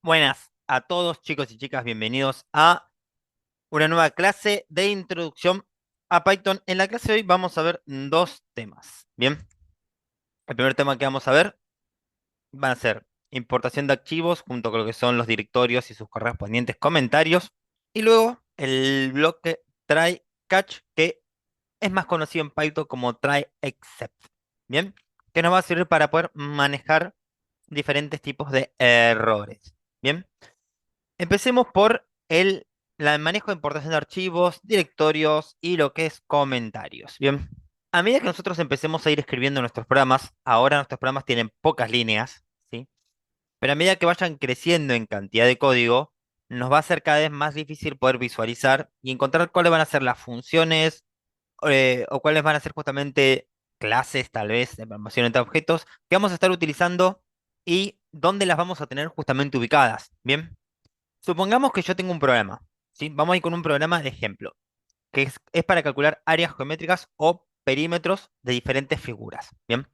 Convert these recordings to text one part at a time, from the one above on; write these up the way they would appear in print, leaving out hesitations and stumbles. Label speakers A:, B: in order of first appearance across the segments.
A: Buenas a todos, chicos y chicas, bienvenidos a una nueva clase de introducción a Python. En la clase de hoy vamos a ver dos temas. Bien, el primer tema que vamos a ver va a ser importación de archivos junto con lo que son los directorios y sus correspondientes comentarios. Y luego el bloque try catch, que es más conocido en Python como try except. Bien, que nos va a servir para poder manejar diferentes tipos de errores. Bien. Empecemos por el manejo de importación de archivos, directorios y lo que es comentarios. Bien, a medida que nosotros empecemos a ir escribiendo nuestros programas, ahora nuestros programas tienen pocas líneas, ¿sí? Pero a medida que vayan creciendo en cantidad de código, nos va a ser cada vez más difícil poder visualizar y encontrar cuáles van a ser las funciones o cuáles van a ser justamente clases, tal vez, de programación entre objetos, que vamos a estar utilizando y dónde las vamos a tener justamente ubicadas. Bien. Supongamos que yo tengo un programa, ¿sí? Vamos a ir con un programa de ejemplo, que es para calcular áreas geométricas o perímetros de diferentes figuras, ¿bien?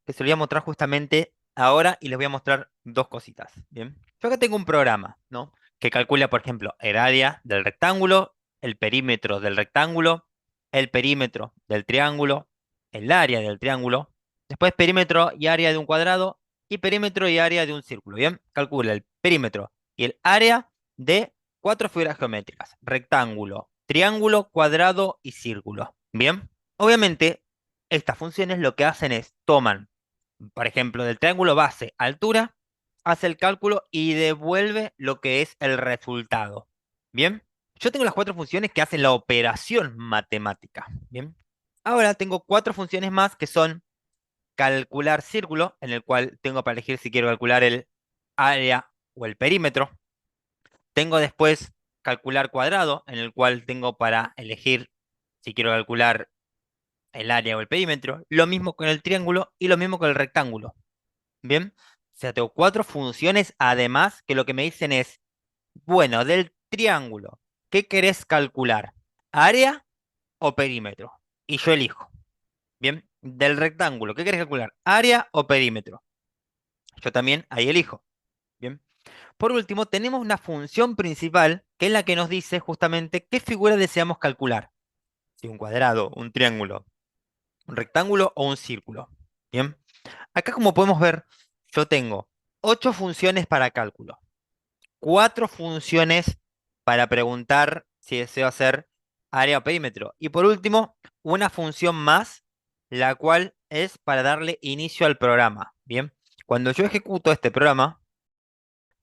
A: Que se lo voy a mostrar justamente ahora y les voy a mostrar dos cositas, ¿bien? Yo acá tengo un programa, ¿no? Que calcula, por ejemplo, el área del rectángulo, el perímetro del rectángulo, el perímetro del triángulo, el área del triángulo, después perímetro y área de un cuadrado y perímetro y área de un círculo, ¿bien? Calcula el perímetro y el área de cuatro figuras geométricas: rectángulo, triángulo, cuadrado y círculo. Bien, obviamente estas funciones lo que hacen es toman, por ejemplo, del triángulo base altura, hace el cálculo y devuelve lo que es el resultado. Bien, yo tengo las cuatro funciones que hacen la operación matemática. Bien, ahora tengo cuatro funciones más que son calcular círculo, en el cual tengo para elegir si quiero calcular el área o el perímetro. Tengo después calcular cuadrado, en el cual tengo para elegir si quiero calcular el área o el perímetro. Lo mismo con el triángulo y lo mismo con el rectángulo. Bien, o sea, tengo cuatro funciones además que lo que me dicen es, bueno, del triángulo, ¿qué querés calcular? ¿Área o perímetro? Y yo elijo. Bien, del rectángulo, ¿qué querés calcular? ¿Área o perímetro? Yo también ahí elijo. Bien. Por último, tenemos una función principal que es la que nos dice justamente qué figura deseamos calcular. Si un cuadrado, un triángulo, un rectángulo o un círculo. Bien. Acá, como podemos ver, yo tengo ocho funciones para cálculo, cuatro funciones para preguntar si deseo hacer área o perímetro. Y por último, una función más, la cual es para darle inicio al programa. Bien. Cuando yo ejecuto este programa,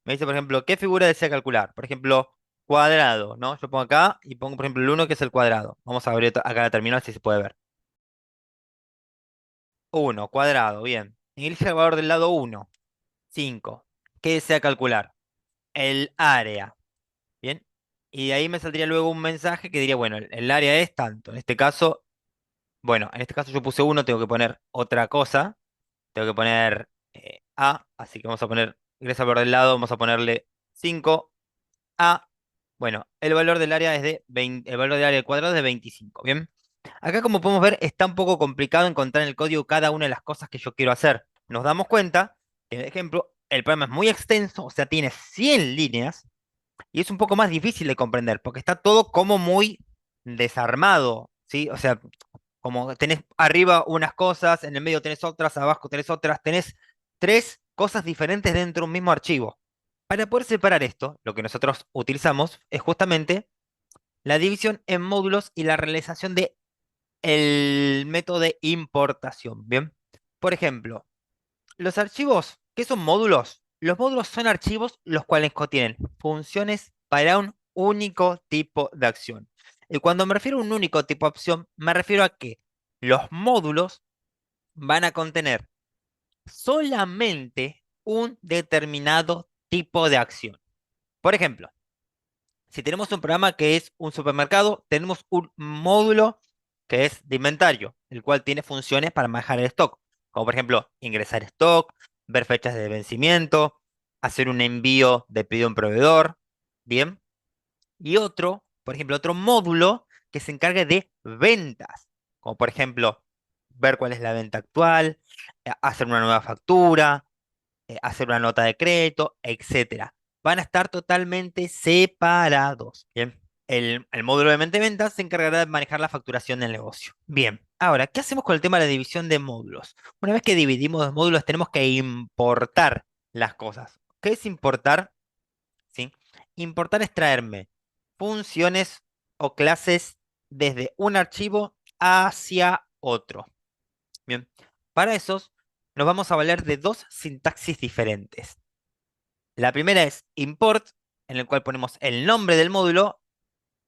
A: me dice, por ejemplo, ¿qué figura desea calcular? Por ejemplo, cuadrado, ¿no? Yo pongo acá y pongo, por ejemplo, el uno, que es el cuadrado. Vamos a abrir acá la terminal si se puede ver. Uno, cuadrado, bien. Elige el valor del lado uno, 5. ¿Qué desea calcular? El área, ¿bien? Y de ahí me saldría luego un mensaje que diría, bueno, el área es tanto. En este caso, bueno, en este caso yo puse uno, tengo que poner otra cosa. Tengo que poner A, así que vamos a poner, ingresa al valor del lado, vamos a ponerle 5. A, bueno, el valor del área es de 20, el valor del área del cuadrado es de 25, ¿bien? Acá, como podemos ver, está un poco complicado encontrar en el código cada una de las cosas que yo quiero hacer. Nos damos cuenta que, por ejemplo, el programa es muy extenso, o sea, tiene 100 líneas y es un poco más difícil de comprender porque está todo como muy desarmado, ¿sí? O sea, como tenés arriba unas cosas, en el medio tenés otras, abajo tenés otras, tenés tres cosas diferentes dentro de un mismo archivo. Para poder separar esto, lo que nosotros utilizamos es justamente la división en módulos y la realización de el método de importación. Bien, por ejemplo, los archivos, ¿qué son módulos? Los módulos son archivos los cuales contienen funciones para un único tipo de acción. Y cuando me refiero a un único tipo de acción, me refiero a que los módulos van a contener solamente un determinado tipo de acción. Por ejemplo, si tenemos un programa que es un supermercado, tenemos un módulo que es de inventario, el cual tiene funciones para manejar el stock, como por ejemplo ingresar stock, ver fechas de vencimiento, hacer un envío de pedido a un proveedor, ¿bien? Y otro, por ejemplo, otro módulo que se encargue de ventas, como por ejemplo ver cuál es la venta actual, hacer una nueva factura, hacer una nota de crédito, etcétera. van a estar totalmente separados. Bien. El módulo de mente ventas se encargará de manejar la facturación del negocio. Bien, ahora, ¿qué hacemos con el tema de la división de módulos? Una vez que dividimos los módulos, tenemos que importar las cosas. ¿Qué es importar? ¿Sí? Importar es traerme funciones o clases desde un archivo hacia otro. Bien, para eso nos vamos a valer de dos sintaxis diferentes. La primera es import, en el cual ponemos el nombre del módulo,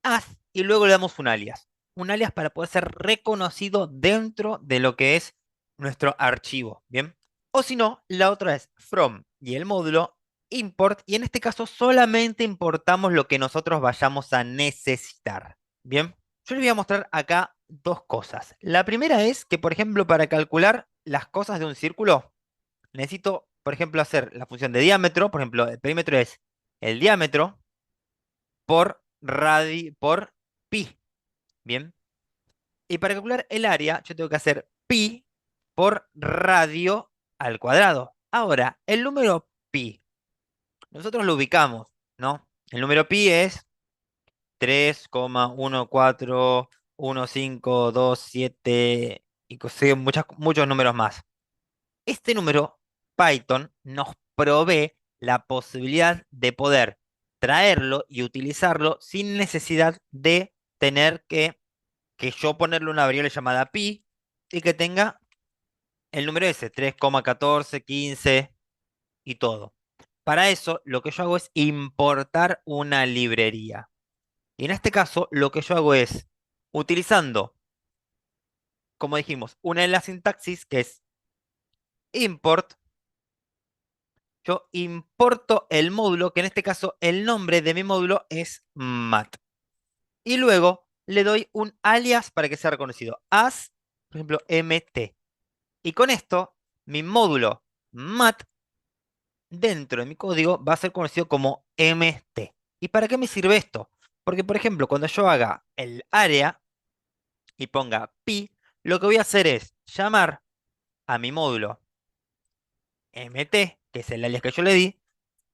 A: as, y luego le damos un alias. Un alias para poder ser reconocido dentro de lo que es nuestro archivo. Bien. O si no, la otra es from y el módulo import, y en este caso solamente importamos lo que nosotros vayamos a necesitar. Bien. Yo les voy a mostrar acá dos cosas. La primera es que, por ejemplo, para calcular las cosas de un círculo, necesito, por ejemplo, hacer la función de diámetro. Por ejemplo, el perímetro es el diámetro por pi. Bien. Y para calcular el área, yo tengo que hacer pi por radio al cuadrado. Ahora, el número pi, nosotros lo ubicamos, ¿no? El número pi es 3,141527 y siguen muchos números más. Este número, Python nos provee la posibilidad de poder traerlo y utilizarlo sin necesidad de tener que yo ponerle una variable llamada pi y que tenga el número ese, 3,1415 y todo. Para eso, lo que yo hago es importar una librería. Y en este caso, lo que yo hago es, utilizando, como dijimos, una de las sintaxis que es import, yo importo el módulo, que en este caso el nombre de mi módulo es mat. Y luego le doy un alias para que sea reconocido. As, por ejemplo, mt. Y con esto, mi módulo mat dentro de mi código va a ser conocido como mt. ¿Y para qué me sirve esto? Porque, por ejemplo, cuando yo haga el área y ponga pi, lo que voy a hacer es llamar a mi módulo mt, que es el alias que yo le di.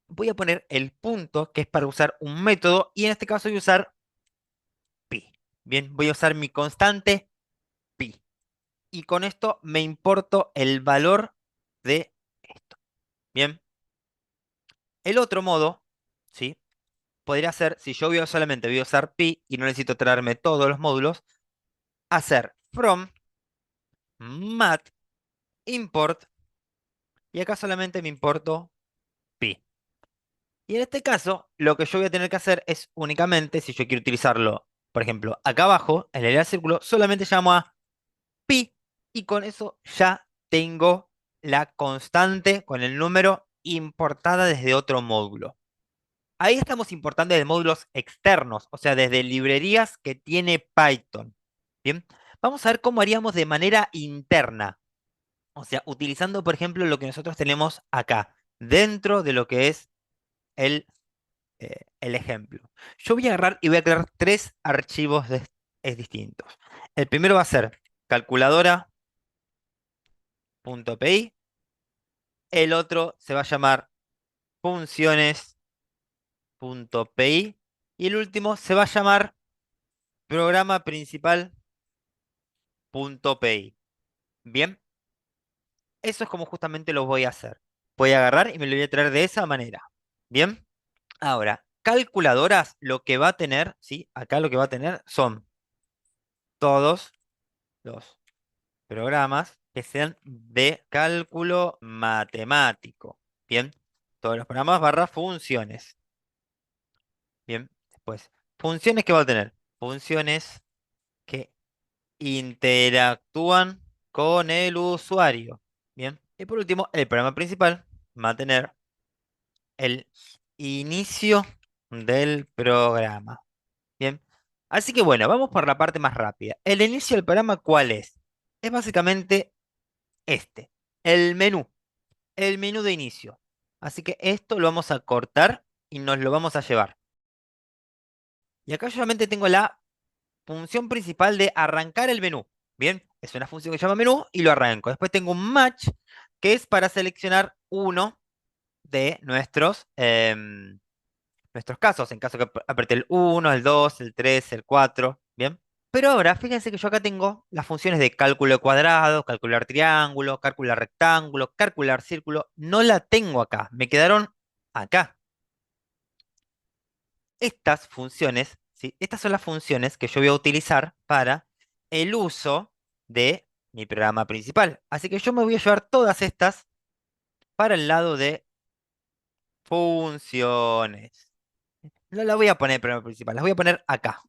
A: Voy a poner el punto, que es para usar un método, y en este caso voy a usar pi. Bien, voy a usar mi constante pi. Y con esto me importo el valor de esto. Bien, el otro modo, ¿sí? Podría ser, si yo solamente voy a usar pi y no necesito traerme todos los módulos, hacer from mat import, y acá solamente me importo pi. Y en este caso, lo que yo voy a tener que hacer es únicamente, si yo quiero utilizarlo, por ejemplo, acá abajo, en el área del círculo, solamente llamo a pi, y con eso ya tengo la constante con el número importada desde otro módulo. Ahí estamos importando desde módulos externos, o sea, desde librerías que tiene Python. Bien, vamos a ver cómo haríamos de manera interna. O sea, utilizando, por ejemplo, lo que nosotros tenemos acá, dentro de lo que es el ejemplo. Yo voy a agarrar y voy a crear tres archivos distintos. El primero va a ser calculadora.py. El otro se va a llamar funciones.py. Y el último se va a llamar programa principal.py. Bien, eso es como justamente lo voy a hacer. Voy a agarrar y me lo voy a traer de esa manera. Bien, ahora, calculadoras, lo que va a tener, ¿sí? Acá lo que va a tener son todos los programas que sean de cálculo matemático. Bien, todos los programas barra funciones. Bien, después, funciones que va a tener. Funciones que interactúan con el usuario. Bien. Y por último, el programa principal va a tener el inicio del programa. Bien. Así que bueno, vamos por la parte más rápida. El inicio del programa, ¿cuál es? Es básicamente este, el menú, el menú de inicio. Así que esto lo vamos a cortar y nos lo vamos a llevar. Y acá yo solamente tengo la función principal de arrancar el menú. Bien, es una función que se llama menú y lo arranco. Después tengo un match, que es para seleccionar uno de nuestros nuestros casos, en caso que apriete el 1, el 2, el 3, el 4, ¿bien? Pero ahora, fíjense que yo acá tengo las funciones de cálculo de cuadrado, calcular triángulo, calcular rectángulo, calcular círculo. No la tengo acá, me quedaron acá. Estas funciones, ¿sí? Estas son las funciones que yo voy a utilizar para el uso de mi programa principal. Así que yo me voy a llevar todas estas para el lado de funciones. No las voy a poner en el programa principal, las voy a poner acá.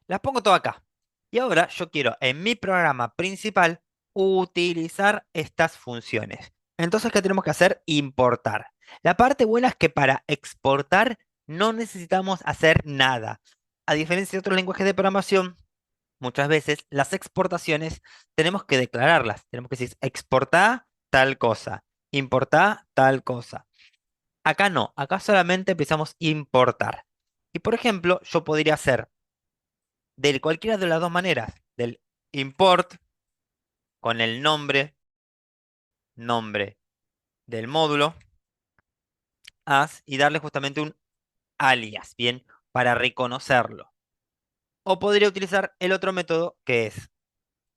A: Las pongo todo acá. Y ahora yo quiero en mi programa principal utilizar estas funciones. Entonces, ¿qué tenemos que hacer? Importar. La parte buena es que para exportar no necesitamos hacer nada. A diferencia de otros lenguajes de programación, muchas veces las exportaciones tenemos que declararlas. Tenemos que decir exportar tal cosa, importar tal cosa. Acá no, acá solamente empezamos a importar. Y por ejemplo, yo podría hacer de cualquiera de las dos maneras, del import con el nombre del módulo, as, y darle justamente un alias, bien, para reconocerlo. O podría utilizar el otro método que es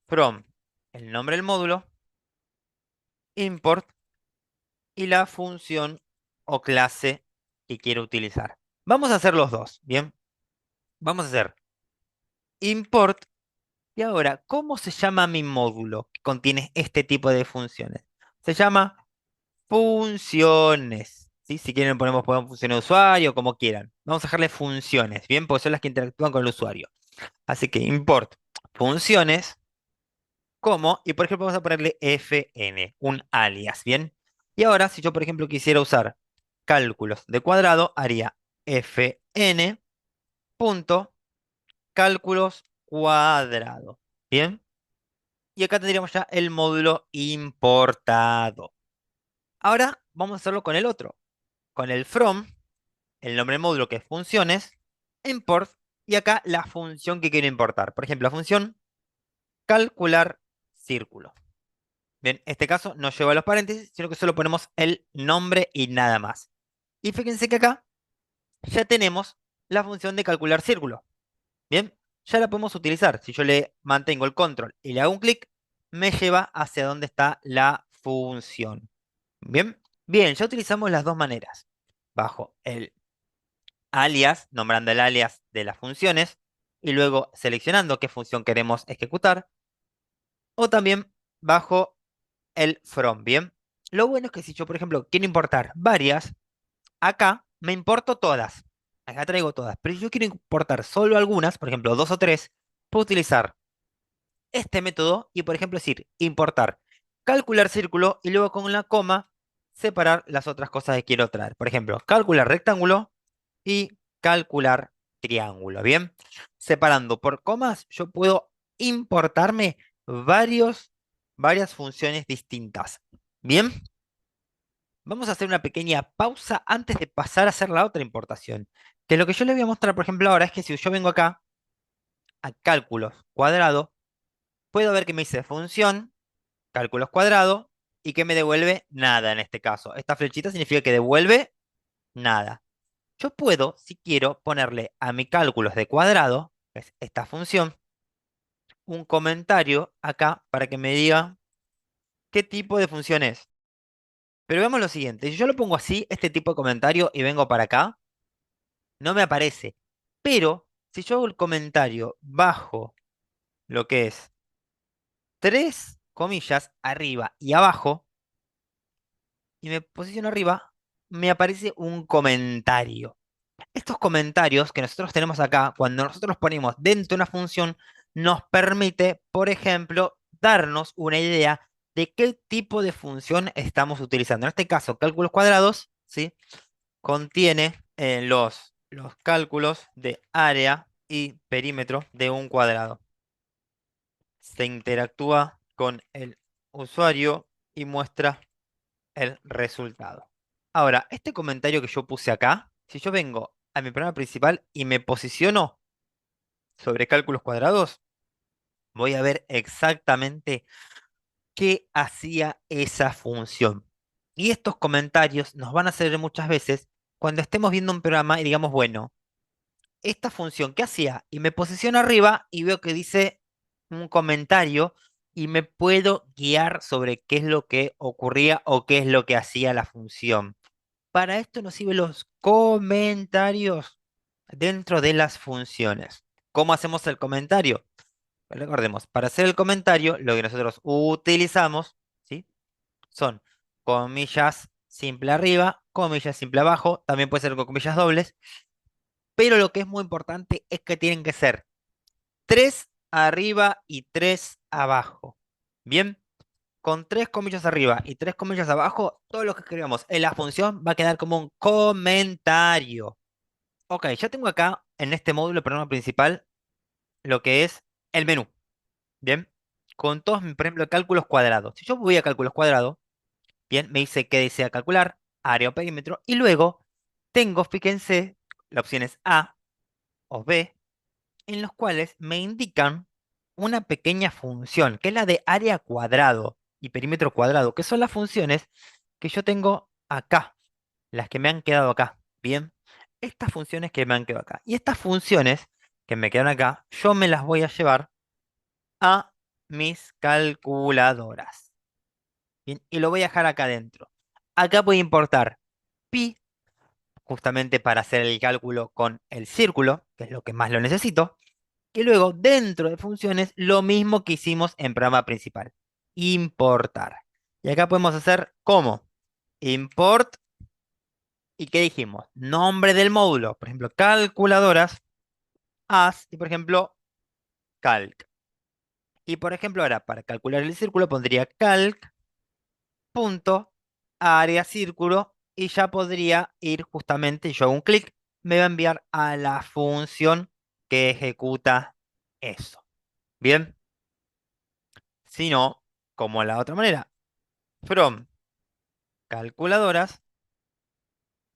A: from el nombre del módulo, import y la función o clase que quiero utilizar. Vamos a hacer los dos, bien. Vamos a hacer import. Y ahora, ¿cómo se llama mi módulo que contiene este tipo de funciones? Se llama funciones. ¿Sí? Si quieren ponemos función de usuario, como quieran. Vamos a dejarle funciones, ¿bien? Porque son las que interactúan con el usuario. Así que import funciones como, y por ejemplo vamos a ponerle fn, un alias, ¿bien? Y ahora, si yo por ejemplo quisiera usar cálculos de cuadrado, haría fn punto cálculos cuadrado, ¿bien? Y acá tendríamos ya el módulo importado. Ahora vamos a hacerlo con el otro, con el from, el nombre del módulo que es funciones, import, y acá la función que quiero importar. Por ejemplo, la función calcular círculo. Bien, este caso no lleva los paréntesis, sino que solo ponemos el nombre y nada más. Y fíjense que acá ya tenemos la función de calcular círculo. Bien, ya la podemos utilizar. Si yo le mantengo el control y le hago un clic, me lleva hacia donde está la función. Bien, bien, ya utilizamos las dos maneras. Bajo el alias, nombrando el alias de las funciones y luego seleccionando qué función queremos ejecutar. O también bajo el from, ¿bien? Lo bueno es que si yo, por ejemplo, quiero importar varias, acá me importo todas. Acá traigo todas. Pero si yo quiero importar solo algunas, por ejemplo, dos o tres, puedo utilizar este método y, por ejemplo, decir importar, calcular círculo y luego con la coma separar las otras cosas que quiero traer. Por ejemplo, calcular rectángulo y calcular triángulo. Bien, separando por comas, yo puedo importarme varias funciones distintas. Bien, vamos a hacer una pequeña pausa antes de pasar a hacer la otra importación. Que lo que yo les voy a mostrar, por ejemplo, ahora es que si yo vengo acá a cálculos cuadrado, puedo ver que me dice función, cálculos cuadrado, y que me devuelve nada en este caso. Esta flechita significa que devuelve nada. Yo puedo, si quiero, ponerle a mi cálculos de cuadrado, que es esta función, un comentario acá para que me diga qué tipo de función es. Pero veamos lo siguiente, si yo lo pongo así, este tipo de comentario, y vengo para acá, no me aparece. Pero si yo hago el comentario bajo lo que es tres comillas arriba y abajo, y me posiciono arriba, me aparece un comentario. Estos comentarios que nosotros tenemos acá, cuando nosotros los ponemos dentro de una función, nos permite, por ejemplo, darnos una idea de qué tipo de función estamos utilizando. En este caso, cálculos cuadrados, ¿sí? Contiene los cálculos de área y perímetro de un cuadrado. Se interactúa con el usuario y muestra el resultado. Ahora, este comentario que yo puse acá, si yo vengo a mi programa principal y me posiciono sobre cálculos cuadrados, voy a ver exactamente qué hacía esa función. Y estos comentarios nos van a servir muchas veces cuando estemos viendo un programa y digamos, bueno, esta función, ¿qué hacía? Y me posiciono arriba y veo que dice un comentario y me puedo guiar sobre qué es lo que ocurría o qué es lo que hacía la función. Para esto nos sirven los comentarios dentro de las funciones. ¿Cómo hacemos el comentario? Recordemos, para hacer el comentario, lo que nosotros utilizamos, ¿sí? Son comillas simple arriba, comillas simple abajo, también puede ser con comillas dobles, pero lo que es muy importante es que tienen que ser tres arriba y tres abajo. Bien, con tres comillas arriba y tres comillas abajo, todo lo que escribamos en la función va a quedar como un comentario. Ok, ya tengo acá en este módulo, el programa principal, lo que es el menú. Bien, con todos, por ejemplo, cálculos cuadrados. Si yo voy a cálculos cuadrados, bien, me dice que desea calcular, área o perímetro, y luego tengo, fíjense, las opciones A o B, en los cuales me indican una pequeña función, que es la de área cuadrado y perímetro cuadrado, que son las funciones que yo tengo acá, las que me han quedado acá. Bien, estas funciones que me han quedado acá. Y estas funciones que me quedan acá, yo me las voy a llevar a mis calculadoras. Bien, y lo voy a dejar acá adentro. Acá voy a importar pi, justamente para hacer el cálculo con el círculo, que es lo que más lo necesito. Y luego, dentro de funciones, lo mismo que hicimos en programa principal. Importar. Y acá podemos hacer como import. ¿Y qué dijimos? Nombre del módulo. Por ejemplo, calculadoras, as, y por ejemplo, calc. Y por ejemplo, ahora para calcular el círculo pondría calc punto área círculo y ya podría ir justamente, yo hago un clic, me va a enviar a la función que ejecuta eso. Bien, si no, como la otra manera, from calculadoras,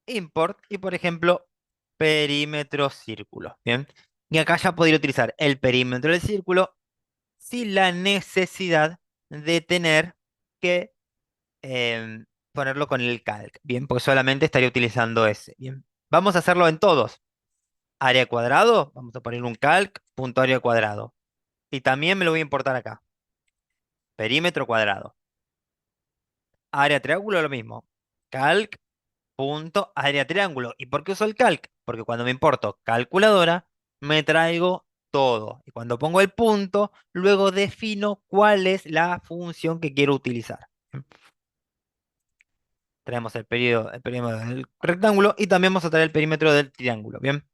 A: import y por ejemplo, perímetro círculo. Bien, y acá ya podría utilizar el perímetro del círculo sin la necesidad de tener que ponerlo con el calc. Bien, porque solamente estaría utilizando ese. Bien, vamos a hacerlo en todos. Área cuadrado, vamos a poner un calc punto área cuadrado. Y también me lo voy a importar acá. Perímetro cuadrado. Área triángulo, lo mismo. Calc punto área triángulo. ¿Y por qué uso el calc? Porque cuando me importo calculadora, me traigo todo. Y cuando pongo el punto, luego defino cuál es la función que quiero utilizar. Traemos el perímetro del rectángulo y también vamos a traer el perímetro del triángulo. Bien.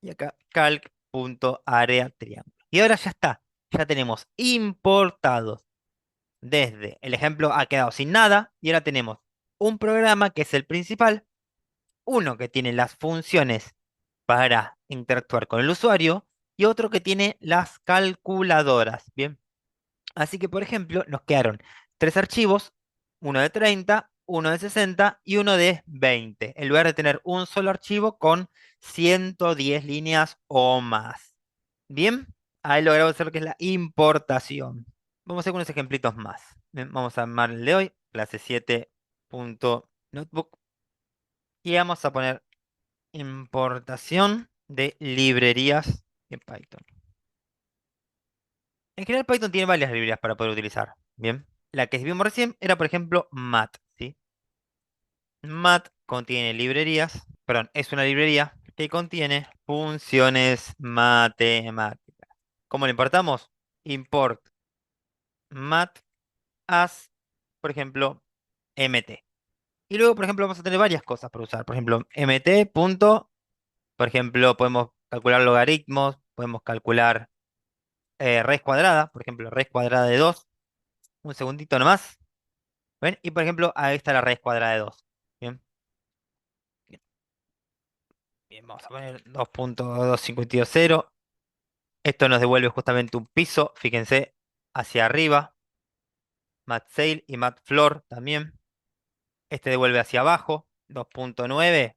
A: Y acá calc.area triángulo. Y ahora ya está. Ya tenemos importados. Desde el ejemplo ha quedado sin nada. Y ahora tenemos un programa que es el principal. Uno que tiene las funciones para interactuar con el usuario. Y otro que tiene las calculadoras. Bien. Así que, por ejemplo, nos quedaron tres archivos, uno de 30, uno de 60 y uno de 20, en lugar de tener un solo archivo con 110 líneas o más. Bien, ahí logramos hacer lo que es la importación. Vamos a hacer unos ejemplitos más. Bien, vamos a armar el de hoy, clase 7.notebook, y vamos a poner importación de librerías en Python. En general, Python tiene varias librerías para poder utilizar. Bien. La que vimos recién era, por ejemplo, mat, ¿sí? Mat contiene librerías, perdón, es una librería que contiene funciones matemáticas. ¿Cómo lo importamos? Import mat as, por ejemplo, mt. Y luego, por ejemplo, vamos a tener varias cosas para usar. Por ejemplo, mt. Por ejemplo, podemos calcular logaritmos, podemos calcular raíz cuadrada, por ejemplo, raíz cuadrada de 2. Un segundito nomás. ¿Ven? Y por ejemplo, ahí está la raíz cuadrada de 2. Bien, bien, bien, vamos a poner 2.252.0. Esto nos devuelve justamente un piso, fíjense, hacia arriba. Matsail y Matfloor también. Este devuelve hacia abajo, 2.9,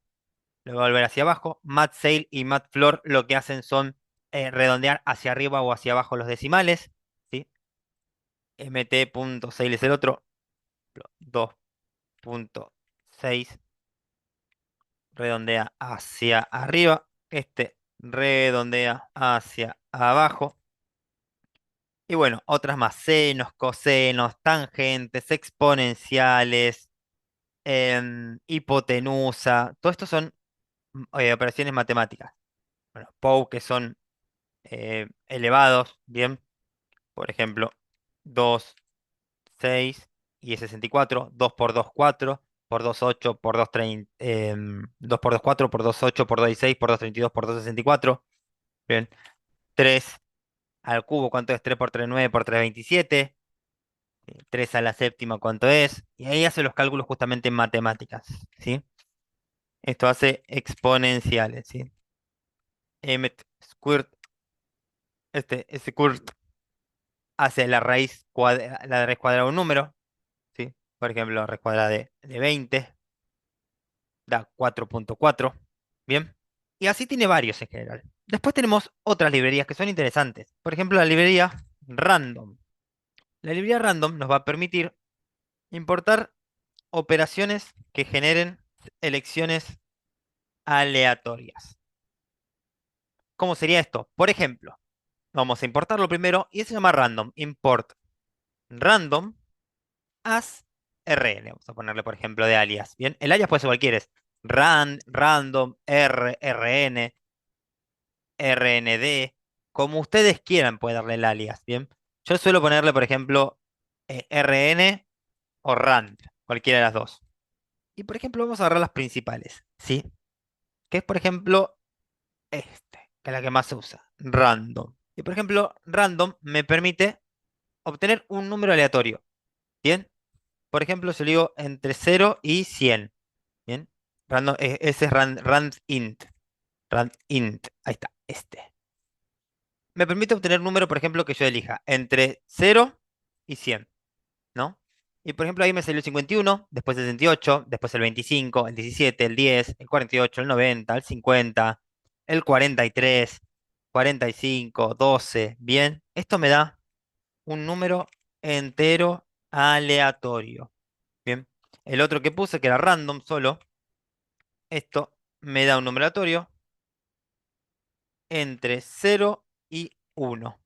A: lo va a volver hacia abajo. Matsail y Matfloor lo que hacen son redondear hacia arriba o hacia abajo los decimales. ¿Sí? mt.sail es el otro, 2.6. redondea hacia arriba, este redondea hacia abajo. Y bueno, otras más, senos, cosenos, tangentes, exponenciales, hipotenusa, todo esto son operaciones matemáticas. Bueno, Pou, que son elevados, bien, por ejemplo, 2 6 y es 64, 2 por 2 4, por 2 8, por 2 30, 2 por 2 4, por 2 8, por 2 6, por 2 32, por 2 64, bien, 3 al cubo, ¿cuánto es? 3 por 3 9, por 3 27, 3 a la séptima, ¿cuánto es? Y ahí hace los cálculos justamente en matemáticas, ¿sí? Esto hace exponenciales, ¿sí? Emmet squirt, squirt hace la raíz cuadrada de un número, ¿sí? Por ejemplo, la raíz cuadrada de 20 da 4.4, ¿bien? Y así tiene varios en general. Después tenemos otras librerías que son interesantes. Por ejemplo, la librería random. La librería random nos va a permitir importar operaciones que generen elecciones aleatorias. ¿Cómo sería esto? Por ejemplo, vamos a importarlo primero y se llama random. Import random as rn. Vamos a ponerle, por ejemplo, de alias. Bien, el alias puede ser cualquiera. Es random, rn, rnd, como ustedes quieran puede darle el alias. Bien, yo suelo ponerle, por ejemplo, rn o rand, cualquiera de las dos. Y por ejemplo, vamos a agarrar las principales, ¿sí? Que es, por ejemplo, que es la que más se usa, random. Y por ejemplo, random me permite obtener un número aleatorio. Bien, por ejemplo, si le digo entre 0 y 100. Bien, random, ese es rand int. Rand int, ahí está, este. Me permite obtener un número, por ejemplo, que yo elija entre 0 y 100, ¿no? Y por ejemplo, ahí me salió el 51, después el 68, después el 25, el 17, el 10, el 48, el 90, el 50, el 43, 45, 12. Bien, esto me da un número entero aleatorio. Bien, el otro que puse, que era random solo, esto me da un número aleatorio entre 0 y 1.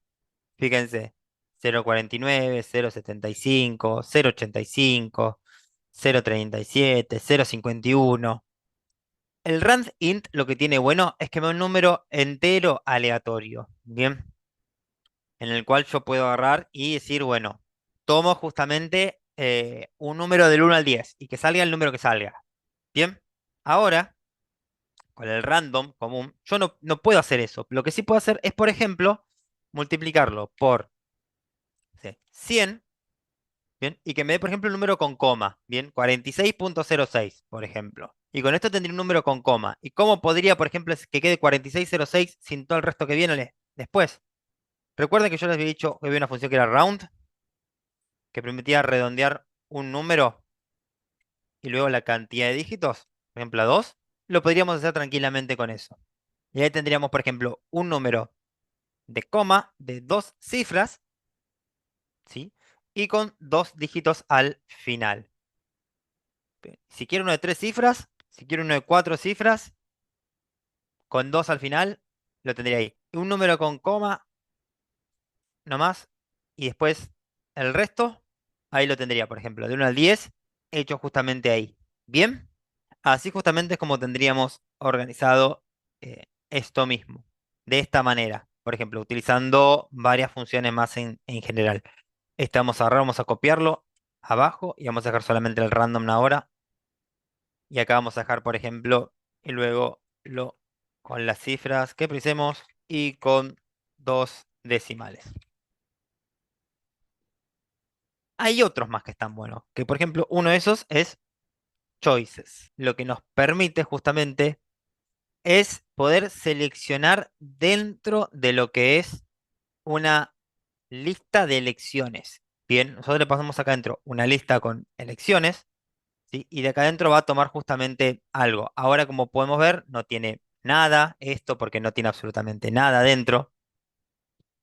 A: Fíjense, 0,49, 0,75, 0,85, 0,37, 0,51. El rand int lo que tiene bueno es que me da un número entero aleatorio, ¿bien? En el cual yo puedo agarrar y decir, bueno, tomo justamente un número del 1 al 10 y que salga el número que salga, ¿bien? Ahora, con el random común, yo no puedo hacer eso. Lo que sí puedo hacer es, por ejemplo, multiplicarlo por, sí, 100. Bien, y que me dé, por ejemplo, un número con coma. Bien, 46.06, por ejemplo. Y con esto tendría un número con coma. ¿Y cómo podría, por ejemplo, que quede 4606 sin todo el resto que viene después? Recuerden que yo les había dicho que había una función que era round, que permitía redondear un número y luego la cantidad de dígitos, por ejemplo, a 2. Lo podríamos hacer tranquilamente con eso. Y ahí tendríamos, por ejemplo, un número de coma de 2 cifras, ¿sí? Y con 2 dígitos al final. Si quiero uno de 3 cifras, si quiero uno de 4 cifras, con 2 al final, lo tendría ahí. Un número con coma, nomás, y después el resto, ahí lo tendría, por ejemplo, de 1 al 10, hecho justamente ahí. ¿Bien? Así justamente es como tendríamos organizado esto mismo, de esta manera. Por ejemplo, utilizando varias funciones más en general. Vamos a agarrar, vamos a copiarlo abajo y vamos a dejar solamente el random ahora. Y acá vamos a dejar, por ejemplo, y luego lo con las cifras que precisemos y con 2 decimales. Hay otros más que están buenos, que por ejemplo, uno de esos es choices. Lo que nos permite justamente es poder seleccionar dentro de lo que es una lista de elecciones. Bien, nosotros le pasamos acá adentro una lista con elecciones. ¿Sí? Y de acá adentro va a tomar justamente algo. Ahora, como podemos ver, no tiene nada esto porque no tiene absolutamente nada dentro.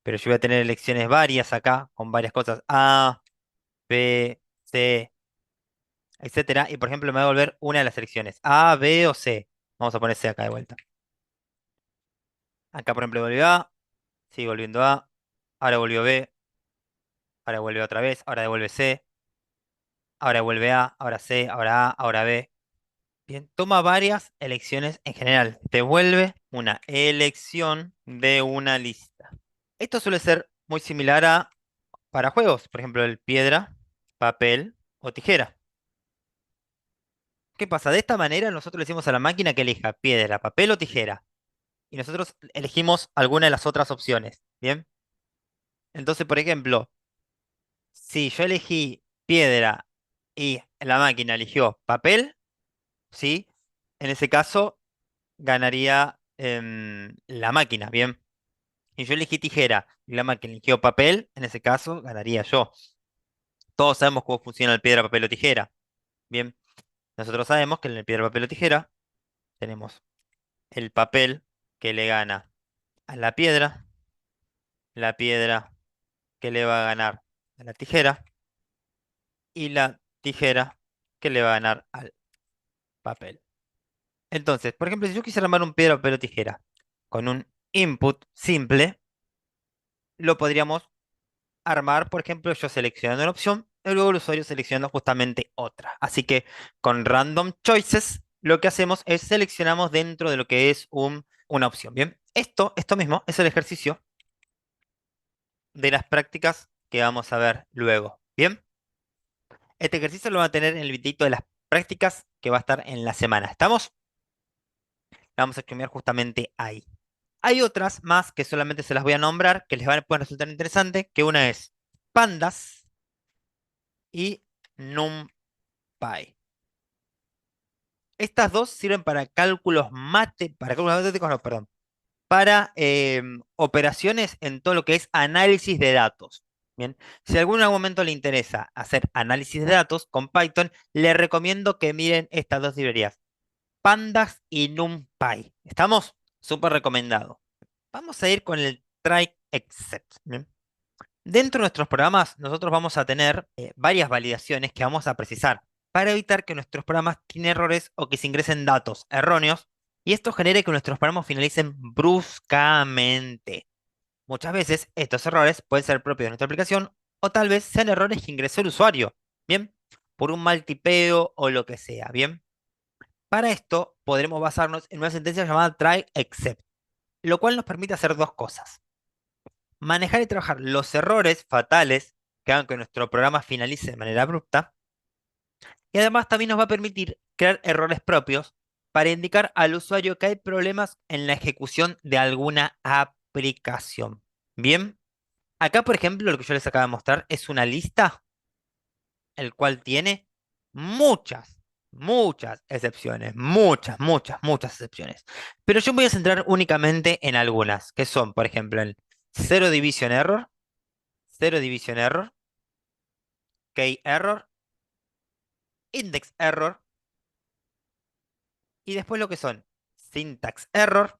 A: Pero yo voy a tener elecciones varias acá, con varias cosas. A, B, C, etcétera. Y por ejemplo, me va a volver una de las elecciones. A, B o C. Vamos a poner C acá de vuelta. Acá, por ejemplo, volvió A, sigue volviendo A, ahora volvió B, ahora vuelve otra vez, ahora devuelve C, ahora vuelve A, ahora C, ahora A, ahora B. Bien, toma varias elecciones en general. Devuelve una elección de una lista. Esto suele ser muy similar a para juegos, por ejemplo, el piedra, papel o tijera. ¿Qué pasa? De esta manera nosotros le decimos a la máquina que elija piedra, papel o tijera. Y nosotros elegimos alguna de las otras opciones. ¿Bien? Entonces, por ejemplo, si yo elegí piedra y la máquina eligió papel, ¿sí? En ese caso ganaría la máquina, ¿bien? Y yo elegí tijera y la máquina eligió papel, en ese caso ganaría yo. Todos sabemos cómo funciona el piedra, papel o tijera. Bien, nosotros sabemos que en el piedra, papel o tijera tenemos el papel que le gana a la piedra que le va a ganar a la tijera y la tijera que le va a ganar al papel. Entonces, por ejemplo, si yo quisiera armar un piedra, papel o tijera con un input simple, lo podríamos armar, por ejemplo, yo seleccionando una opción y luego el usuario seleccionando justamente otra. Así que con random choices, lo que hacemos es seleccionamos dentro de lo que es una opción. Bien, esto mismo es el ejercicio de las prácticas que vamos a ver luego. Bien, este ejercicio lo van a tener en el videito de las prácticas que va a estar en la semana. ¿Estamos? Vamos a escribir justamente ahí. Hay otras más que solamente se las voy a nombrar, que les pueden resultar interesantes, que una es pandas y numpy. Estas dos sirven para cálculos matemáticos, no, perdón, para operaciones en todo lo que es análisis de datos. Bien, si en algún momento le interesa hacer análisis de datos con Python, le recomiendo que miren estas dos librerías, Pandas y NumPy. ¿Estamos? Súper recomendado. Vamos a ir con el try except. Bien. Dentro de nuestros programas, nosotros vamos a tener varias validaciones que vamos a precisar para evitar que nuestros programas tengan errores o que se ingresen datos erróneos y esto genere que nuestros programas finalicen bruscamente. Muchas veces estos errores pueden ser propios de nuestra aplicación o tal vez sean errores que ingresó el usuario, ¿bien? Por un mal tipeo o lo que sea, ¿bien? Para esto podremos basarnos en una sentencia llamada try except, lo cual nos permite hacer dos cosas: manejar y trabajar los errores fatales que hagan que nuestro programa finalice de manera abrupta. Y además también nos va a permitir crear errores propios para indicar al usuario que hay problemas en la ejecución de alguna aplicación. Bien, acá por ejemplo lo que yo les acabo de mostrar es una lista el cual tiene muchas excepciones, muchas excepciones. Pero yo me voy a centrar únicamente en algunas, que son, por ejemplo, el zero division error, zero division error, key error, index error, y después lo que son syntax error,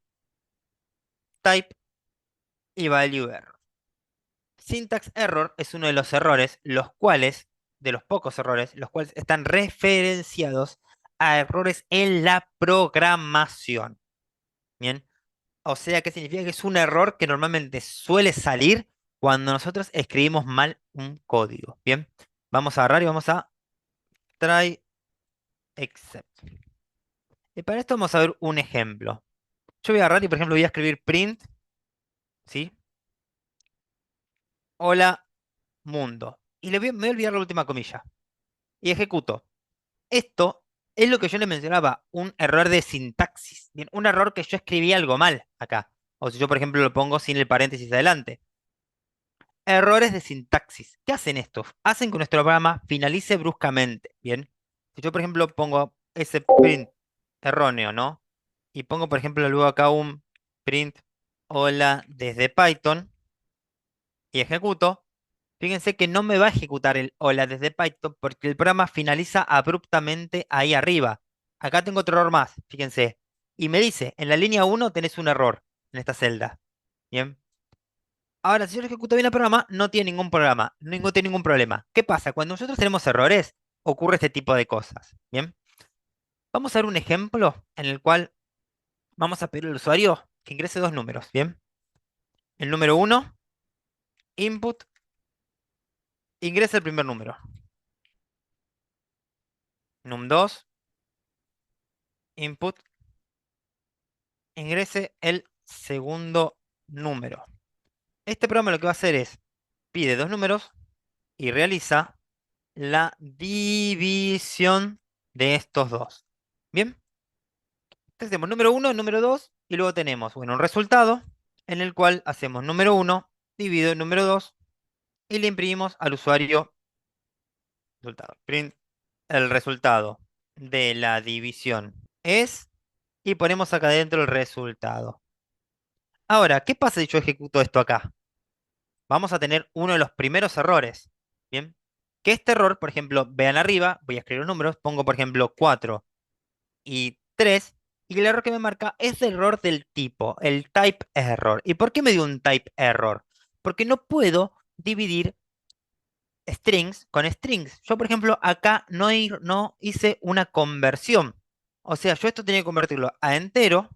A: type y value error. Syntax error es uno de los errores, de los pocos errores, los cuales están referenciados a errores en la programación. Bien, o sea, ¿qué significa? Que es un error que normalmente suele salir cuando nosotros escribimos mal un código. Bien, vamos a agarrar y vamos a try except. Y para esto vamos a ver un ejemplo. Yo voy a agarrar y, por ejemplo, voy a escribir print, ¿sí? Hola, mundo. Y me voy a olvidar la última comilla. Y ejecuto. Esto es lo que yo le mencionaba, un error de sintaxis. Bien, un error que yo escribí algo mal acá. O si yo, por ejemplo, lo pongo sin el paréntesis adelante. Errores de sintaxis. ¿Qué hacen estos? Hacen que nuestro programa finalice bruscamente. Bien. Si yo, por ejemplo, pongo ese print erróneo, ¿no? Y pongo, por ejemplo, luego acá un print hola desde Python y ejecuto. Fíjense que no me va a ejecutar el hola desde Python porque el programa finaliza abruptamente ahí arriba. Acá tengo otro error más, fíjense. Y me dice, en la línea 1 tenés un error en esta celda. Bien. Ahora, si yo lo ejecuto bien el programa, no tiene ningún programa, no tiene ningún problema. ¿Qué pasa? Cuando nosotros tenemos errores, ocurre este tipo de cosas. Bien. Vamos a ver un ejemplo en el cual vamos a pedir al usuario que ingrese dos números, ¿bien? El número uno, input, ingresa el primer número. Num2, input, ingrese el segundo número. Este programa lo que va a hacer es, pide dos números y realiza la división de estos dos. ¿Bien? Entonces tenemos número uno, número 2 y luego tenemos, bueno, un resultado en el cual hacemos número uno dividido en número 2 y le imprimimos al usuario resultado. Print el resultado de la división es y ponemos acá adentro el resultado. Ahora, ¿qué pasa si yo ejecuto esto acá? Vamos a tener uno de los primeros errores. ¿Bien? Que este error, por ejemplo, vean arriba, voy a escribir los números, pongo por ejemplo 4 y 3, y el error que me marca es el error del tipo, el type error. ¿Y por qué me dio un type error? Porque no puedo dividir strings con strings. Yo, por ejemplo, acá no hice una conversión. O sea, yo esto tenía que convertirlo a entero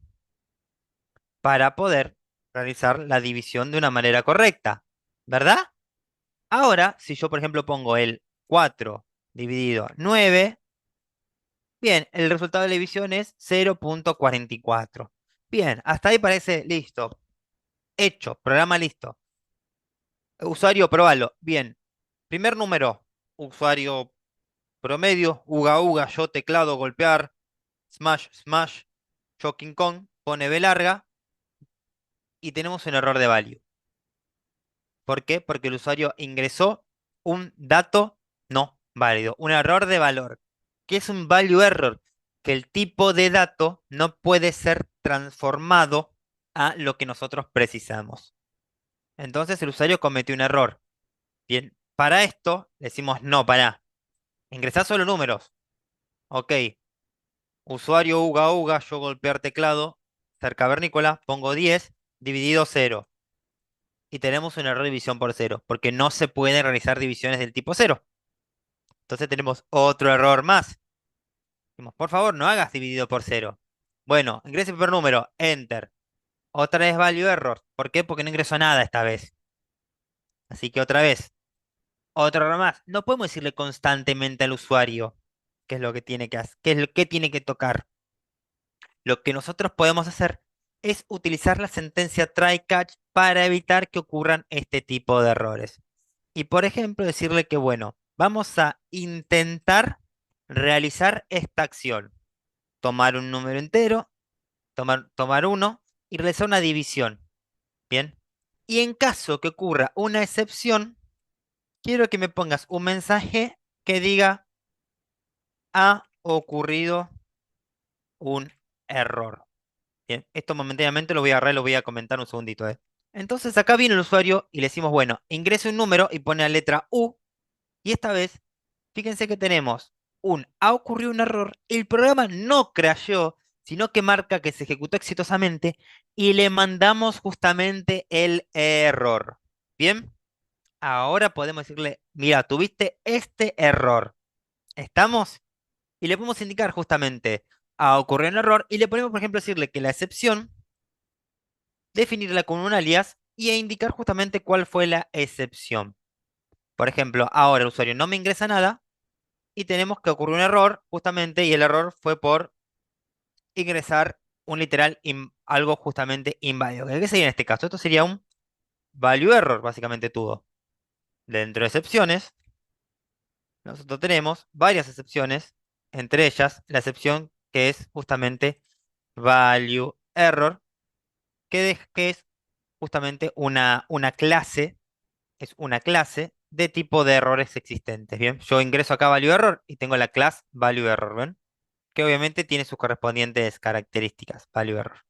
A: para poder realizar la división de una manera correcta, ¿verdad? Ahora, si yo, por ejemplo, pongo el 4 dividido 9, bien, el resultado de la división es 0,44. Bien, hasta ahí parece listo. Hecho, programa listo. Usuario, probalo. Bien, primer número, usuario promedio, uga uga, yo teclado, golpear, smash, smash, yo King Kong, pone B larga y tenemos un error de value. ¿Por qué? Porque el usuario ingresó un dato no válido, un error de valor. ¿Qué es un value error? Que el tipo de dato no puede ser transformado a lo que nosotros precisamos. Entonces el usuario cometió un error. Bien, para esto le decimos no, para. Ingresar solo números. Ok, usuario uga uga, yo golpear teclado, ser cavernícola, pongo 10 dividido cero. Y tenemos un error de división por cero, porque no se pueden realizar divisiones del tipo cero. Entonces tenemos otro error más. Decimos, por favor, no hagas dividido por cero. Bueno, ingrese el primer número, enter. Otra vez value error. ¿Por qué? Porque no ingresó nada esta vez. Así que otra vez, otro error más. No podemos decirle constantemente al usuario qué es lo que tiene que hacer, qué es lo que tiene que tocar. Lo que nosotros podemos hacer es utilizar la sentencia try catch para evitar que ocurran este tipo de errores. Y por ejemplo, decirle que, bueno, vamos a intentar realizar esta acción. Tomar un número entero, tomar uno y realizar una división. Bien. Y en caso que ocurra una excepción, quiero que me pongas un mensaje que diga ha ocurrido un error. Bien, esto momentáneamente lo voy a agarrar y lo voy a comentar un segundito, ¿eh? Entonces acá viene el usuario y le decimos, bueno, ingrese un número y pone la letra U. Y esta vez, fíjense que tenemos ha ocurrido un error. El programa no crasheó, sino que marca que se ejecutó exitosamente y le mandamos justamente el error. Bien, ahora podemos decirle, mira, tuviste este error. ¿Estamos? Y le podemos indicar justamente, ha ocurrido un error y le podemos, por ejemplo, decirle que la excepción definirla con un alias e indicar justamente cuál fue la excepción. Por ejemplo, ahora el usuario no me ingresa nada y tenemos que ocurrir un error justamente y el error fue por ingresar un literal algo justamente inválido. ¿Qué sería en este caso? Esto sería un value error, básicamente todo. Dentro de excepciones, nosotros tenemos varias excepciones, entre ellas la excepción que es justamente value error, que es justamente una clase es una clase de tipo de errores existentes, ¿bien? Yo ingreso acá value error y tengo la clase value error, ¿ven? Que obviamente tiene sus correspondientes características, value error,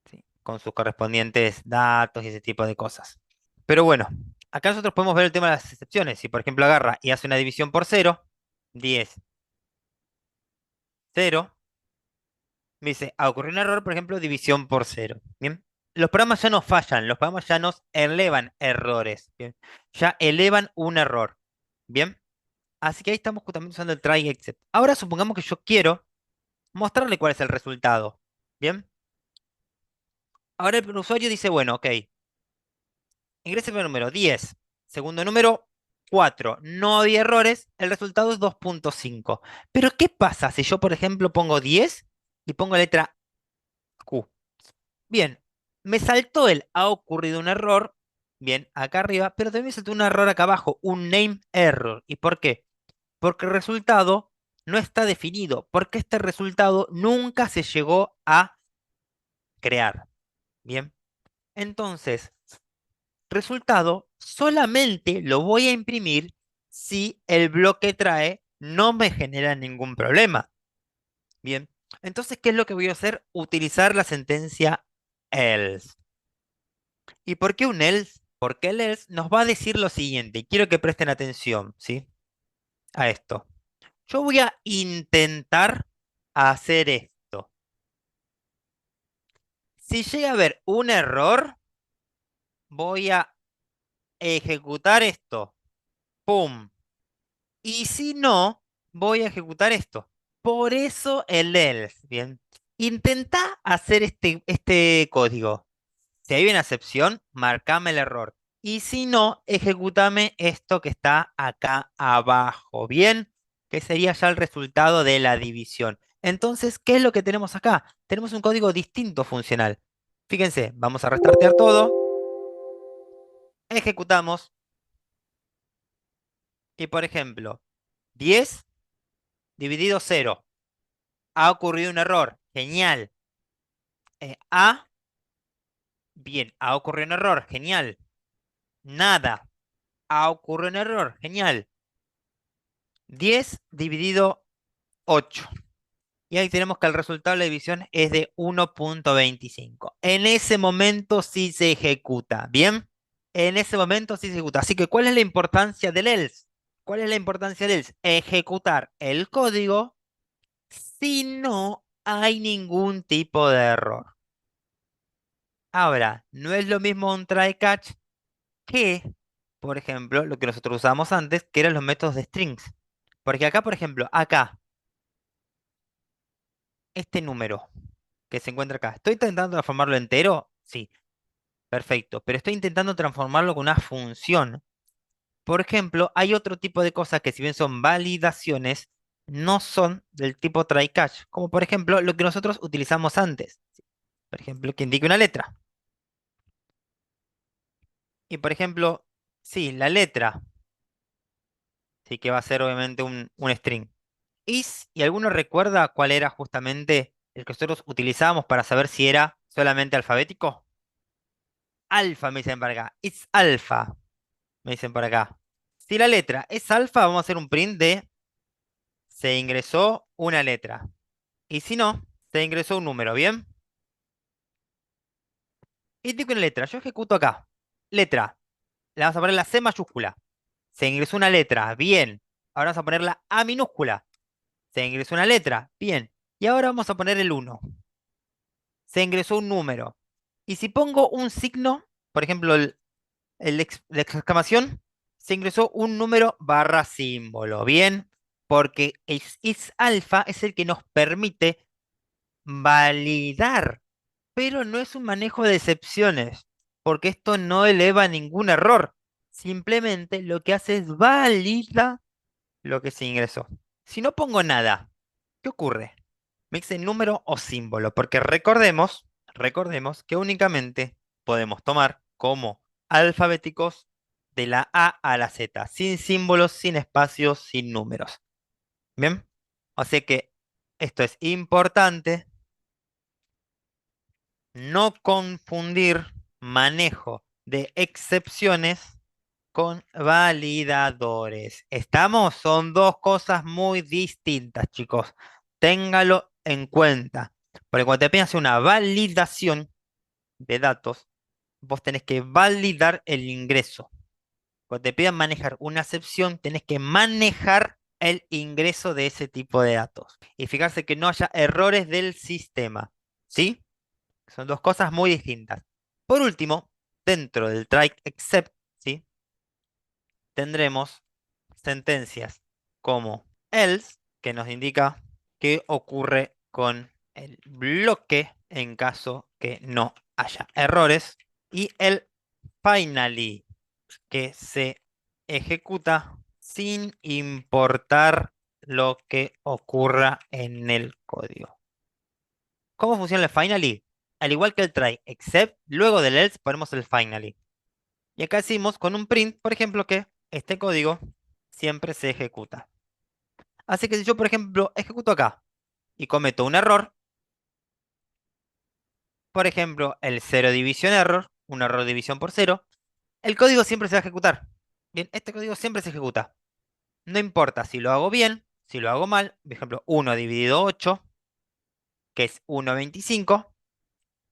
A: ¿sí? Con sus correspondientes datos y ese tipo de cosas. Pero bueno, acá nosotros podemos ver el tema de las excepciones. Si por ejemplo agarra y hace una división por cero, 10, 0, me dice, ocurrió un error, por ejemplo, división por cero, ¿bien? Los programas ya no fallan, los programas ya nos elevan errores, ¿bien? Ya elevan un error, ¿bien? Así que ahí estamos justamente usando el try except. Ahora supongamos que yo quiero mostrarle cuál es el resultado. Bien. Ahora el usuario dice, bueno, ok, ingrese el primer número, 10. Segundo número, 4. No había errores, el resultado es 2.5. Pero ¿qué pasa si yo, por ejemplo, pongo 10 y pongo letra Q? Bien, me saltó el ha ocurrido un error, bien, acá arriba, pero también me saltó un error acá abajo, un name error. ¿Y por qué? Porque el resultado no está definido, porque este resultado nunca se llegó a crear. Bien, entonces, resultado solamente lo voy a imprimir si el bloque trae no me genera ningún problema. Bien, entonces, ¿qué es lo que voy a hacer? Utilizar la sentencia else. ¿Y por qué un else? Porque el else nos va a decir lo siguiente, y quiero que presten atención, ¿sí? A esto. Yo voy a intentar hacer esto. Si llega a haber un error, voy a ejecutar esto. ¡Pum! Y si no, voy a ejecutar esto. Por eso el else. Bien. Intenta hacer este código. Si hay una excepción, marcame el error. Y si no, ejecútame esto que está acá abajo. Bien, que sería ya el resultado de la división. Entonces, ¿qué es lo que tenemos acá? Tenemos un código distinto funcional. Fíjense, vamos a restartear todo. Ejecutamos. Y por ejemplo, 10 dividido 0. Ha ocurrido un error. Genial. Bien, ha ocurrido un error. Genial. Nada. Ha ocurrido un error. Genial. 10 dividido 8. Y ahí tenemos que el resultado de la división es de 1.25. En ese momento sí se ejecuta. ¿Bien? En ese momento sí se ejecuta. Así que, ¿cuál es la importancia del else? ¿Cuál es la importancia del else? Ejecutar el código si no hay ningún tipo de error. Ahora, no es lo mismo un try catch que, por ejemplo, lo que nosotros usábamos antes, que eran los métodos de strings. Porque acá, por ejemplo, acá, este número que se encuentra acá, ¿estoy intentando transformarlo entero? Sí, perfecto, pero estoy intentando transformarlo con una función. Por ejemplo, hay otro tipo de cosas que si bien son validaciones, no son del tipo try catch, como por ejemplo lo que nosotros utilizamos antes. Por ejemplo, que indique una letra. Y por ejemplo, sí, la letra, sí que va a ser obviamente un string. ¿Y alguno recuerda cuál era justamente el que nosotros utilizábamos para saber si era solamente alfabético? Alfa, me dicen por acá. It's alfa, me dicen por acá. Si la letra es alfa, vamos a hacer un print de se ingresó una letra. Y si no, se ingresó un número, ¿bien? Y tengo una letra. Yo ejecuto acá. Letra. Le vamos a poner la C mayúscula. Se ingresó una letra. Bien. Ahora vamos a poner la A minúscula. Se ingresó una letra. Bien. Y ahora vamos a poner el 1. Se ingresó un número. Y si pongo un signo, por ejemplo, la exclamación, se ingresó un número barra símbolo. Bien, porque el is alfa es el que nos permite validar, pero no es un manejo de excepciones, porque esto no eleva ningún error. Simplemente lo que hace es valida lo que se ingresó. Si no pongo nada, ¿qué ocurre? Me dice número o símbolo, porque recordemos que únicamente podemos tomar como alfabéticos de la A a la Z, sin símbolos, sin espacios, sin números. ¿Bien? Así que esto es importante, no confundir manejo de excepciones con validadores. ¿Estamos? Son dos cosas muy distintas, chicos. Téngalo en cuenta. Porque cuando te piden hacer una validación de datos, vos tenés que validar el ingreso. Cuando te pidan manejar una excepción, tenés que manejar el ingreso de ese tipo de datos. Y fijarse que no haya errores del sistema. ¿Sí? Son dos cosas muy distintas. Por último, dentro del try except, ¿sí? Tendremos sentencias como else, que nos indica qué ocurre con el bloque en caso que no haya errores. Y el finally, que se ejecuta sin importar lo que ocurra en el código. ¿Cómo funciona el finally? Al igual que el try, except, luego del else ponemos el finally. Y acá decimos con un print, por ejemplo, que este código siempre se ejecuta. Así que si yo, por ejemplo, ejecuto acá y cometo un error, por ejemplo, el cero division error, un error de división por cero, el código siempre se va a ejecutar. Bien, este código siempre se ejecuta. No importa si lo hago bien, si lo hago mal, por ejemplo, 1 dividido 8, que es 1,25,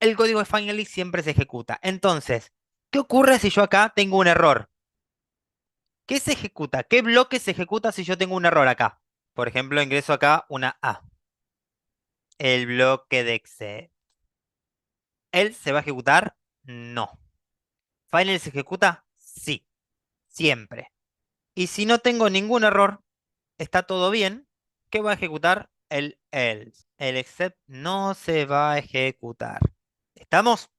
A: el código de finally siempre se ejecuta. Entonces, ¿qué ocurre si yo acá tengo un error? ¿Qué se ejecuta? ¿Qué bloque se ejecuta si yo tengo un error acá? Por ejemplo, ingreso acá una A, el bloque de Excel. ¿Él se va a ejecutar? No. ¿Final se ejecuta? Sí, siempre. Y si no tengo ningún error, está todo bien, ¿qué va a ejecutar? El else. El except no se va a ejecutar. ¿Estamos?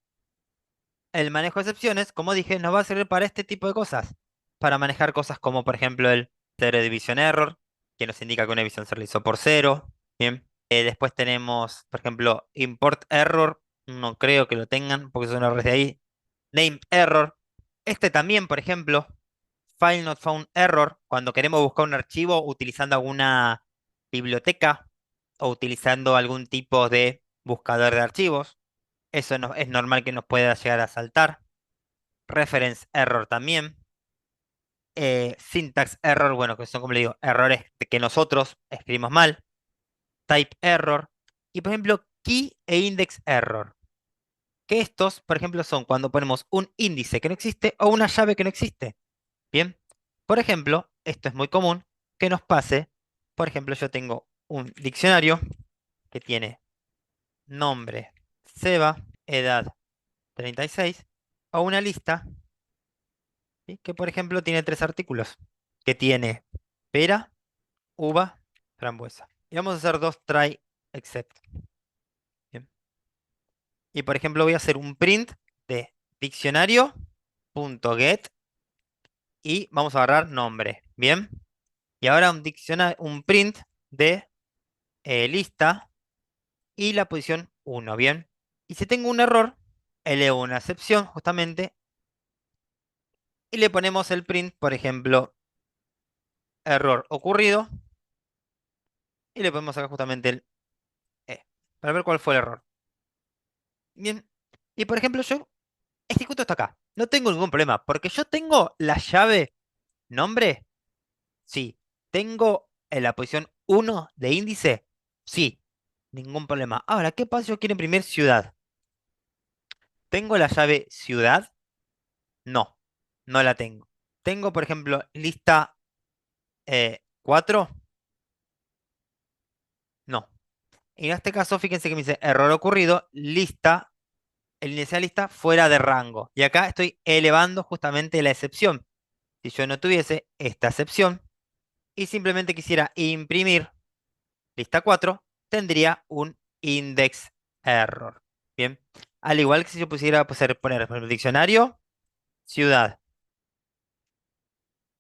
A: El manejo de excepciones, como dije, nos va a servir para este tipo de cosas. Para manejar cosas como, por ejemplo, el zero division error, que nos indica que una división se realizó por cero. Bien. Después tenemos, por ejemplo, import error. No creo que lo tengan porque son errores de ahí. Name error. Este también, por ejemplo, file not found error, cuando queremos buscar un archivo utilizando alguna biblioteca o utilizando algún tipo de buscador de archivos. Eso no, es normal que nos pueda llegar a saltar. Reference error también. Syntax error, bueno, que son, como le digo, errores que nosotros escribimos mal. Type error. Y, por ejemplo, key e index error. Que estos, por ejemplo, son cuando ponemos un índice que no existe o una llave que no existe. Bien. Por ejemplo, esto es muy común que nos pase. Por ejemplo, yo tengo un diccionario que tiene nombre, Seba, edad 36, o una lista, ¿sí? Que, por ejemplo, tiene tres artículos, que tiene pera, uva, frambuesa. Y vamos a hacer dos try except. Bien. Y, por ejemplo, voy a hacer un print de diccionario.get y vamos a agarrar nombre. Bien. Y ahora un print de lista y la posición 1, ¿bien? Y si tengo un error, elevo una excepción justamente y le ponemos el print, por ejemplo, error ocurrido, y le ponemos acá justamente el E, para ver cuál fue el error. Bien, y por ejemplo yo ejecuto esto acá, no tengo ningún problema, porque yo tengo la llave nombre, sí. Tengo en la posición 1 de índice, sí, ningún problema. Ahora, ¿qué pasa si yo quiero imprimir ciudad? ¿Tengo la llave ciudad? No, no la tengo. Tengo, por ejemplo, lista 4. No. Y en este caso, fíjense que me dice error ocurrido, lista, el inicial lista fuera de rango. Y acá estoy elevando justamente la excepción. Si yo no tuviese esta excepción y simplemente quisiera imprimir lista 4, tendría un index error. Bien. Al igual que si yo pusiera poner, por ejemplo, diccionario, ciudad.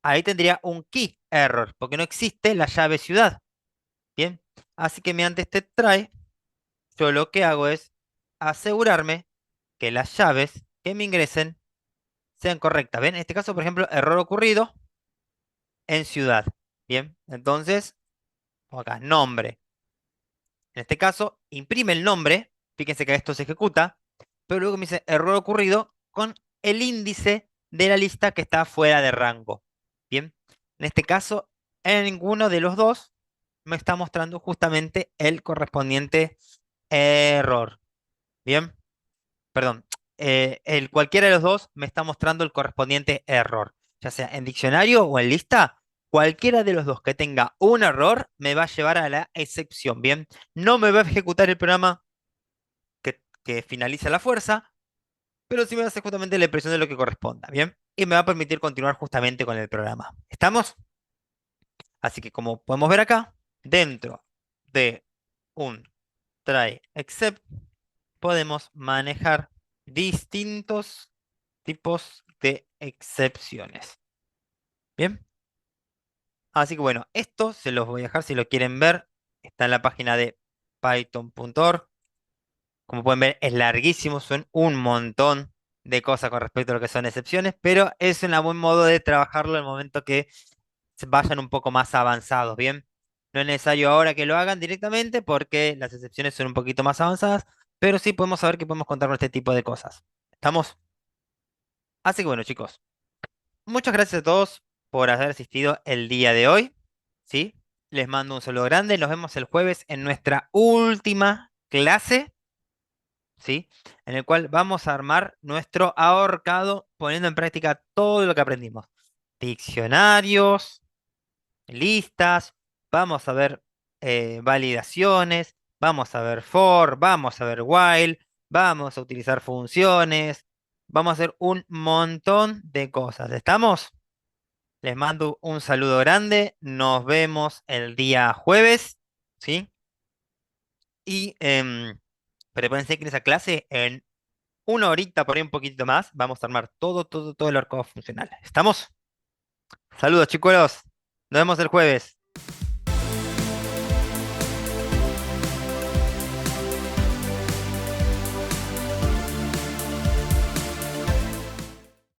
A: Ahí tendría un key error, porque no existe la llave ciudad. Bien. Así que mediante este try, yo lo que hago es asegurarme que las llaves que me ingresen sean correctas. ¿Ven? En este caso, por ejemplo, error ocurrido en ciudad. Bien. Entonces, pongo acá, nombre. En este caso, imprime el nombre. Fíjense que esto se ejecuta. Pero luego me dice error ocurrido con el índice de la lista que está fuera de rango. Bien. En este caso, en ninguno de los dos me está mostrando justamente el correspondiente error. Bien. Perdón. Cualquiera de los dos me está mostrando el correspondiente error. Ya sea en diccionario o en lista, cualquiera de los dos que tenga un error me va a llevar a la excepción. Bien. No me va a ejecutar el programa que finaliza la fuerza, pero sí me va a hacer justamente la impresión de lo que corresponda. Bien. Y me va a permitir continuar justamente con el programa. ¿Estamos? Así que como podemos ver acá, dentro de un try except, podemos manejar distintos tipos de excepciones. Bien, así que bueno, esto se los voy a dejar si lo quieren ver. Está en la página de python.org. Como pueden ver, es larguísimo, son un montón de cosas con respecto a lo que son excepciones, pero es un buen modo de trabajarlo en el momento que vayan un poco más avanzados, ¿bien? No es necesario ahora que lo hagan directamente porque las excepciones son un poquito más avanzadas, pero sí podemos saber que podemos contar con este tipo de cosas. ¿Estamos? Así que bueno, chicos, muchas gracias a todos por haber asistido el día de hoy, ¿sí? Les mando un saludo grande, nos vemos el jueves en nuestra última clase. ¿Sí? En el cual vamos a armar nuestro ahorcado poniendo en práctica todo lo que aprendimos. Diccionarios, listas, vamos a ver validaciones, vamos a ver for, vamos a ver while, vamos a utilizar funciones, vamos a hacer un montón de cosas. ¿Estamos? Les mando un saludo grande, nos vemos el día jueves, ¿sí? Y prepárense que en esa clase en una horita, por ahí un poquito más, vamos a armar todo el arco funcional. ¿Estamos? Saludos, chicos. Nos vemos el jueves.